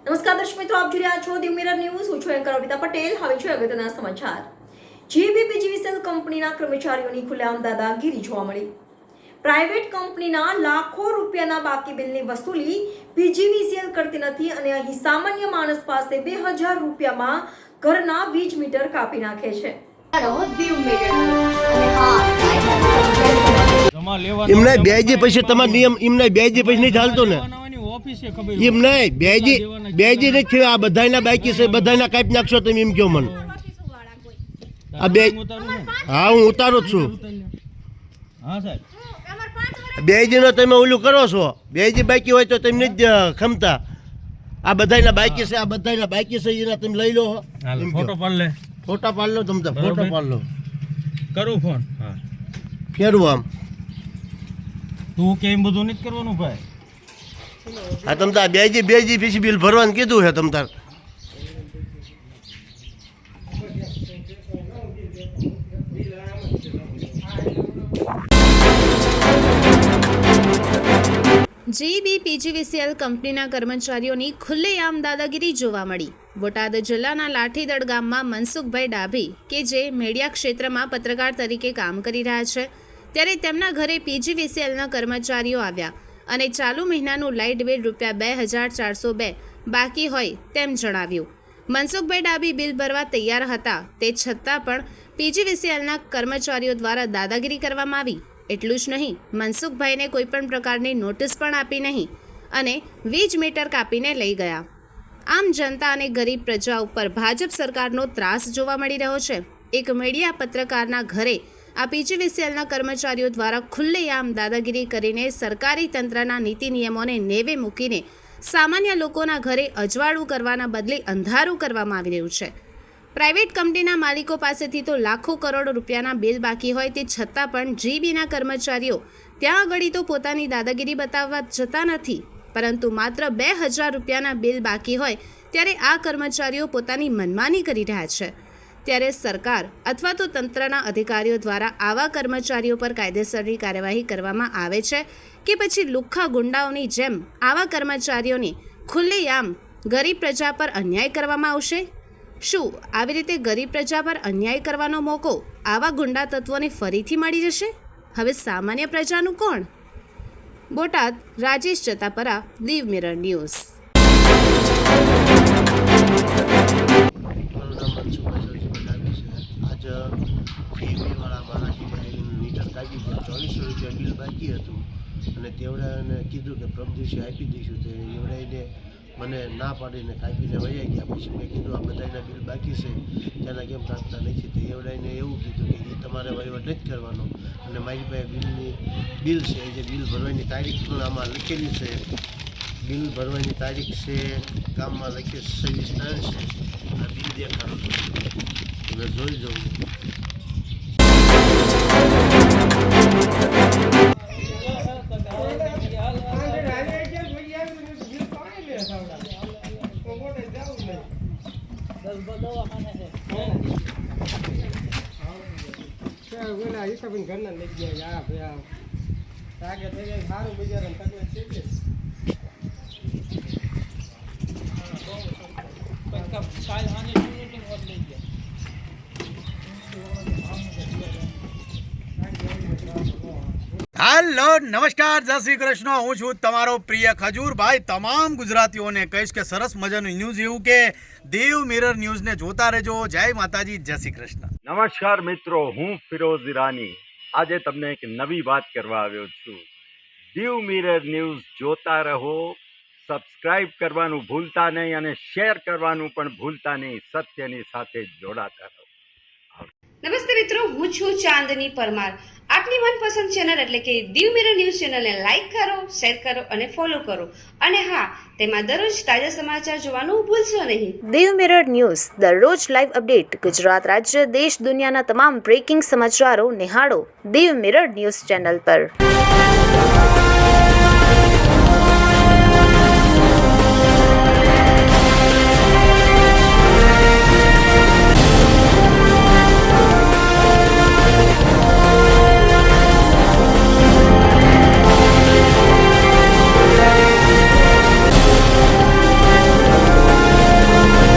નમસ્કાર દર્શક મિત્રો, આપ જોઈ રહ્યા છો દીવ મિરર ન્યૂઝ. હું છું એન્કર અમિતા પટેલ. હવે છે અગત્યના સમાચાર. જીબીપીજીવીસીએલ કંપનીના કર્મચારીઓની ખુલ્લેઆમ દાદાગીરી જોવા મળી. પ્રાઇવેટ કંપનીના લાખો રૂપિયાના બાકી બિલની વસૂલી પીજીવીસીએલ કરતી નથી અને અહીં સામાન્ય માણસ પાસે 2000 રૂપિયામાં ઘરના વીજ મીટર કાપી નાખે છે. એમને બેજી પછી તમારો નિયમ એમને બેજી પછી નહીં ચાલતો ને એમ નહીં બેજી નથી. આ બધાના બાકી છે, બધાના કાપી નાખશો તમે એમ કહો મને. આ બે હા હું ઉતારું જ છું. બેજી નો તમે ઓલું કરો છો, બેજી બાકી હોય તો તમે જ ખમતા. આ બધાના બાકી છે, આ બધાના બાકી છે એના તમે લઈ લો. ફોટો પાડ લે, ફોટા પાડ લો તમે, ફોટો પાડ લો. કરું ફોન. હા ફેરવું આમ તું કેમ બધું નથી કરવાનું ભાઈ. હા તમ તાર બેજી પછી બિલ ભરવાનું કીધું છે તમ તાર. જીબીપીજીવીસીએલ કંપનીના કર્મચારીઓની ખુલ્લેઆમ દાદાગીરી જોવા મળી. બોટાદ જિલ્લાના લાઠીદળ ગામમાં મનસુખભાઈ ડાભી કે જે મીડિયા ક્ષેત્રમાં પત્રકાર તરીકે કામ કરી રહ્યા છે, ત્યારે તેમના ઘરે પીજીવીસીએલના કર્મચારીઓ આવ્યા અને ચાલુ મહિનાનું લાઇટ બિલ ₹2402 બાકી હોય તેમ જણાવ્યું. મનસુખભાઈ ડાભી બિલ ભરવા તૈયાર હતા, તે છતાં પણ પીજીવીસીએલના કર્મચારીઓ દ્વારા દાદાગીરી કરવામાં આવી. એટલું જ નહીં, મનસુખભાઈને કોઈપણ પ્રકારની નોટિસ પણ આપી નહીં અને વીજ મીટર કાપીને લઈ ગયા. આમ જનતા અને ગરીબ પ્રજા ઉપર ભાજપ સરકારનો ત્રાસ જોવા મળી રહ્યો છે. એક મીડિયા પત્રકારના ઘરે આ પીજીવીસીએલના કર્મચારીઓ દ્વારા ખુલ્લેઆમ દાદાગીરી કરીને સરકારી તંત્રના નીતિ નિયમોને નેવે મૂકીને સામાન્ય લોકોના ઘરે અજવાળું કરવાના બદલે અંધારું કરવામાં આવી રહ્યું છે. પ્રાઇવેટ કંપનીના માલિકો પાસેથી તો લાખો કરોડ રૂપિયાના બિલ બાકી હોય તે છતાં પણ જીબીના કર્મચારીઓ ત્યાં આગળ તો પોતાની દાદાગીરી બતાવવા જતા નથી, પરંતુ માત્ર 2000 રૂપિયાના બિલ બાકી હોય ત્યારે આ કર્મચારીઓ પોતાની મનમાની કરી રહ્યા છે. ત્યારે સરકાર અથવા તો તંત્રના અધિકારીઓ દ્વારા આવા કર્મચારીઓ પર કાયદેસરની કાર્યવાહી કરવામાં આવે છે કે પછી લુખ્ખા ગુંડાઓની જેમ આવા કર્મચારીઓને ખુલ્લેઆમ ગરીબ પ્રજા પર અન્યાય કરવામાં આવશે? શું આવી રીતે ગરીબ પ્રજા પર અન્યાય કરવાનો મોકો આવા ગુંડા તત્વોને ફરીથી મળી જશે? હવે સામાન્ય પ્રજાનું કોણ? Botad Rajesh Jatapara, Diu mirror news. ₹2400 bill બાકી હતું અને તેવડાને કીધું કે પ્રભ દિવસે આપી દઈશું. તે એવડાઈને મને ના પાડીને કાપીને વયા ગયા. પછી મેં કીધું આ બધાના બિલ બાકી છે તેના કેમ કાપતા નથી. તો એવડાઈને એવું કીધું કે એ તમારે વહીવટ નથી કરવાનો અને મારી પાસે બિલ છે, જે બિલ ભરવાની તારીખ પણ આમાં લખેલી છે. બિલ ભરવાની તારીખ છે કામમાં લખી 26/3 છે. આ બિલ દેખાડો તમે જોઈ જવું. ઘરના લઈ ગયા રાગે થઈ જાય સારું બજાર તકલીફ છે. હેલો નમસ્કાર, જય શ્રી કૃષ્ણ. હું છું તમારો પ્રિય ખજૂરભાઈ. તમામ ગુજરાતીઓને કહીશ કે સરસ મજાનું ન્યૂઝ એવું કે દીવ મિરર ન્યૂઝને જોતા રહેજો. જય માતાજી, જય શ્રી કૃષ્ણ. નમસ્કાર મિત્રો, હું ફિરોઝ ઈરાની આજે તમને એક નવી વાત કરવા આવ્યો છું. દીવ મિરર ન્યૂઝ જોતા રહો, સબસ્ક્રાઇબ કરવાનું ભૂલતા નહીં અને શેર કરવાનું પણ ભૂલતા નહીં. સત્યની સાથે જોડાતા રહો. નમસ્તે મિત્રો, હું છું ચાંદની પરમાર. આપની મનપસંદ ચેનલ એટલે કે દીવ મિરર ન્યૂઝ ચેનલને લાઈક કરો, શેર કરો અને ફોલો કરો. અને હા, તેમાં દરરોજ તાજા સમાચાર જોવાનું ભૂલશો નહીં. દીવ મિરર ન્યૂઝ દરરોજ લાઈવ અપડેટ. ગુજરાત રાજ્ય, દેશ, દુનિયાના તમામ બ્રેકિંગ સમાચારો નિહાળો દીવ મિરર ન્યૂઝ ચેનલ પર.